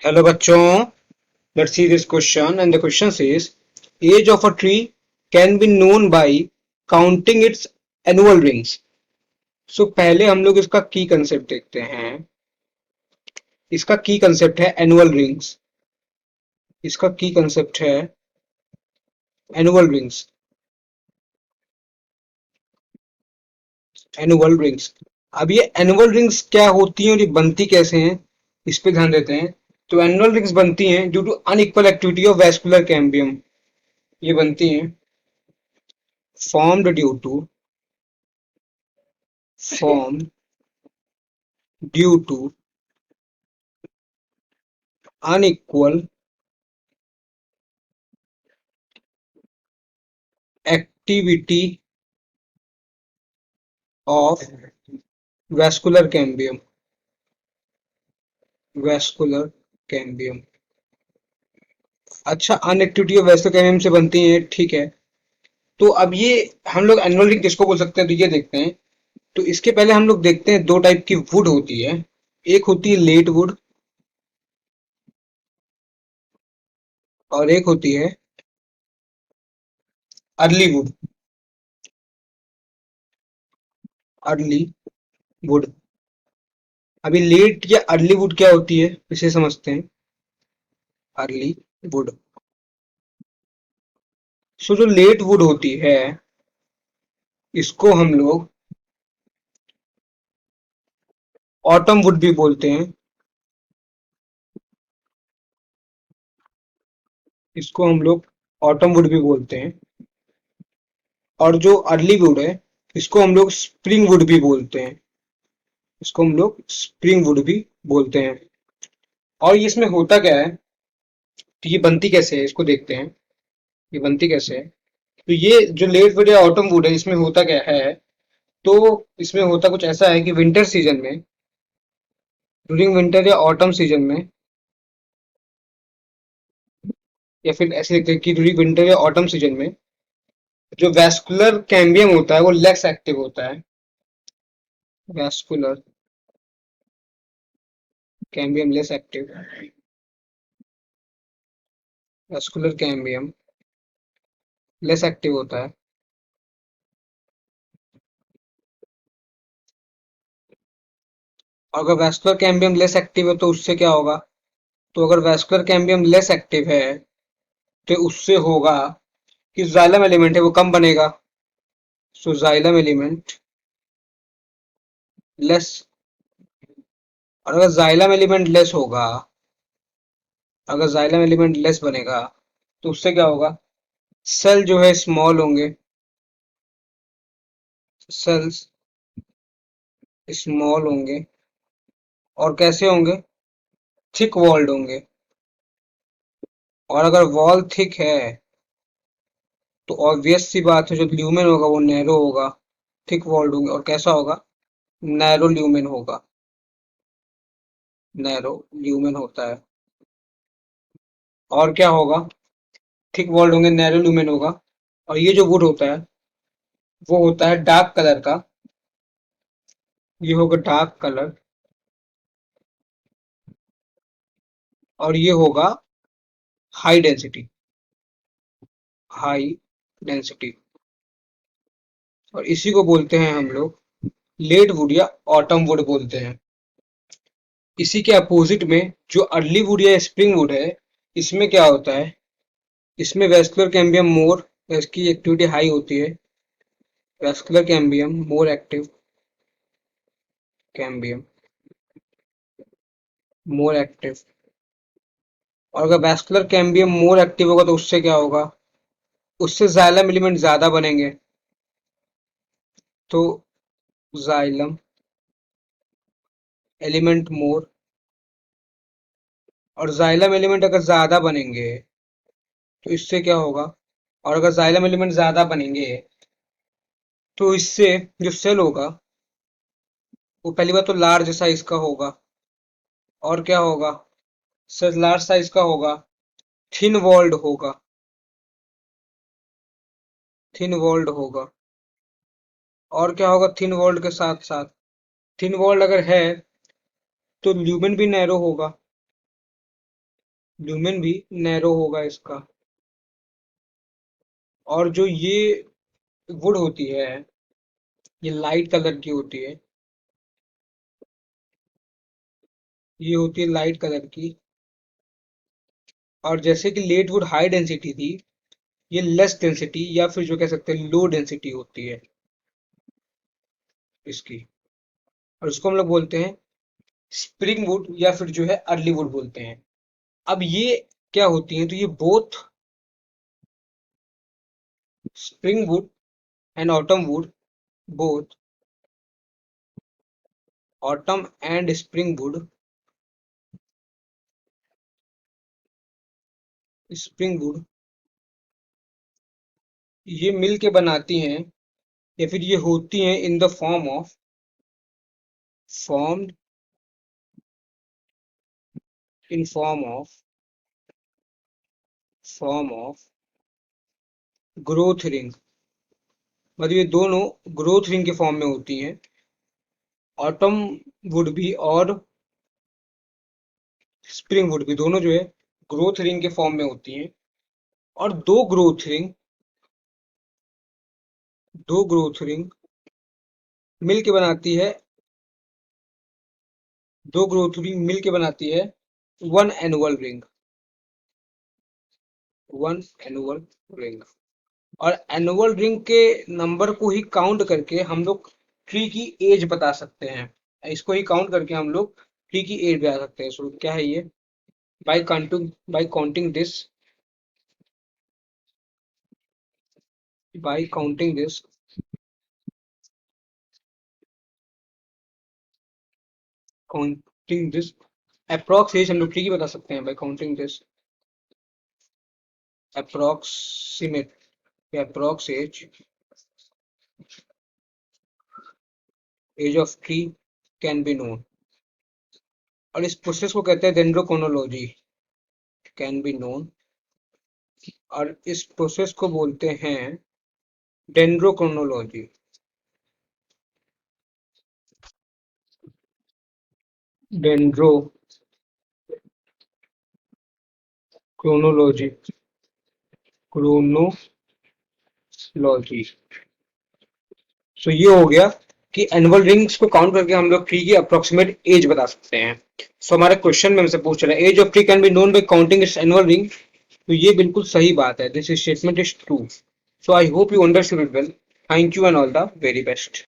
Hello बच्चों, let's see this question and the question says age of a tree can be known by counting its annual rings. So पहले हम लोग इसका की concept देखते हैं। इसका की कंसेप्ट है एनुअल रिंग्स। इसका की कंसेप्ट है एनुअल रिंग्स। Annual rings. अब ये एनुअल रिंग्स क्या होती हैं और ये बनती कैसे हैं, इस पे ध्यान देते हैं। तो एनुअल रिंग्स बनती हैं due to unequal activity of vascular cambium. ये बनती हैं formed due to formed due to unequal activity of vascular cambium। vascular cambium। अच्छा, अनएक्टिविटी ऑफ वैस्कुलर कैम्बियम से बनती है, ठीक है। तो अब ये हम लोग एनुअल रिंग किसको बोल सकते हैं, तो ये देखते हैं। तो इसके पहले हम लोग देखते हैं दो टाइप की वुड होती है। एक होती है लेट वुड और एक होती है अर्ली वुड। Early would. अभी लेट या अर्ली वुड क्या होती है इसे समझते हैं। Early would. सो जो लेट वुड होती है इसको हम लोग ऑटम वुड भी बोलते हैं। इसको हम लोग ऑटम वुड भी बोलते हैं। और जो अर्ली वुड है इसको हम लोग स्प्रिंग वुड भी बोलते हैं। इसको हम लोग स्प्रिंग वुड भी बोलते हैं। और ये इसमें होता क्या है, तो ये बनती कैसे है इसको देखते हैं। ये बनती कैसे है। तो ये जो लेट वुड या ऑटम वुड है इसमें होता क्या है, तो इसमें होता कुछ ऐसा है कि विंटर सीजन में, ड्यूरिंग विंटर या ऑटम सीजन में, या फिर ऐसे लिखते हैं कि ड्यूरिंग विंटर या ऑटम सीजन में जो वैस्कुलर कैम्बियम होता है वो लेस एक्टिव होता है। Vascular cambium less active. Vascular cambium less active होता है। और अगर वैस्कुलर कैम्बियम लेस एक्टिव है तो उससे क्या होगा, तो अगर वैस्कुलर कैम्बियम लेस एक्टिव है तो उससे होगा कि जाइलम एलिमेंट है वो कम बनेगा। सो जाइलम एलिमेंट लेस। और अगर जाइलम एलिमेंट लेस होगा, अगर जाइलम एलिमेंट लेस बनेगा तो उससे क्या होगा, सेल जो है स्मॉल होंगे। सेल्स स्मॉल होंगे। और कैसे होंगे, थिक वॉल्ड होंगे। और अगर वॉल थिक है तो ऑब्वियस सी बात है जो ल्यूमेन होगा वो नैरो होगा। थिक वॉल्ड होंगे और कैसा होगा, नैरो ल्यूमेन होगा। नैरो ल्यूमेन होता है। और क्या होगा, थिक वॉल्ड होंगे, नैरो ल्यूमेन होगा। और ये जो वुड होता है वो होता है डार्क कलर का। ये होगा डार्क कलर। और ये होगा हाई डेंसिटी। High density. और इसी को बोलते हैं हम लोग लेट वुड या ऑटम वुड बोलते हैं। इसी के अपोजिट में जो अर्ली वुड या स्प्रिंग वुड है इसमें क्या होता है, इसमें वैस्कुलर कैम्बियम मोर, इसकी एक्टिविटी हाई होती है। Vascular cambium more active. Cambium more active. और अगर वैस्कुलर कैम्बियम मोर एक्टिव होगा तो उससे क्या होगा, उससे जाइलम एलिमेंट ज्यादा बनेंगे। तो जाइलम एलिमेंट मोर। और जाइलम एलिमेंट अगर ज्यादा बनेंगे तो इससे क्या होगा, और अगर जाइलम एलिमेंट ज्यादा बनेंगे तो इससे जो सेल होगा वो पहली बात तो लार्ज साइज का होगा। और क्या होगा, सेल लार्ज साइज का होगा, थिन वॉल्ड होगा। थिन वॉल्ड होगा। और क्या होगा थिन वॉल्ड के साथ साथ, थिन वॉल्ड अगर है तो ल्यूमेन भी नैरो होगा। लुमेन भी नैरो होगा इसका। और जो ये वुड होती है, ये लाइट कलर की होती है, ये होती है लाइट कलर की। और जैसे कि लेट वुड हाई डेंसिटी थी, ये लेस डेंसिटी या फिर जो कह सकते हैं लो डेंसिटी होती है इसकी। और उसको हम लोग बोलते हैं स्प्रिंग वुड या फिर जो है अर्ली वुड बोलते हैं। अब ये क्या होती हैं, तो ये both spring would and autumn would, both autumn and spring would ये मिल के बनाती हैं या फिर ये होती हैं in the form in form of growth ring. मतलब ये दोनों ग्रोथ रिंग के फॉर्म में होती हैं, ऑटम वुड भी और स्प्रिंग वुड भी, दोनों जो है ग्रोथ रिंग के फॉर्म में होती हैं। और दो ग्रोथ रिंग मिल के बनाती है, दो ग्रोथ रिंग मिल के बनाती है one annual ring, one annual ring. और एनुअल रिंग के नंबर को ही काउंट करके हम लोग ट्री की एज बता सकते हैं। इसको ही काउंट करके हम लोग ट्री की एज बता सकते हैं। सो क्या है ये? By counting by counting this approx age हम लोग ट्री की बता सकते हैं by counting this approximate approx age of tree can be known. और इस प्रोसेस को कहते हैं डेंड्रोक्रोनोलॉजी, कैन बी नोन। और इस प्रोसेस को बोलते हैं डेंड्रोक्रोनोलॉजी। Dendrochronology chronology. सो ये हो गया कि एनुअल रिंग्स को काउंट करके हम लोग ट्री की अप्रोक्सीमेट एज बता सकते हैं। सो हमारे क्वेश्चन में हमसे पूछ रहा है age of tree can be known by counting its annual ring. तो ये बिल्कुल सही बात है, this statement is true. So I hope you understood it well. Thank you and all the very best.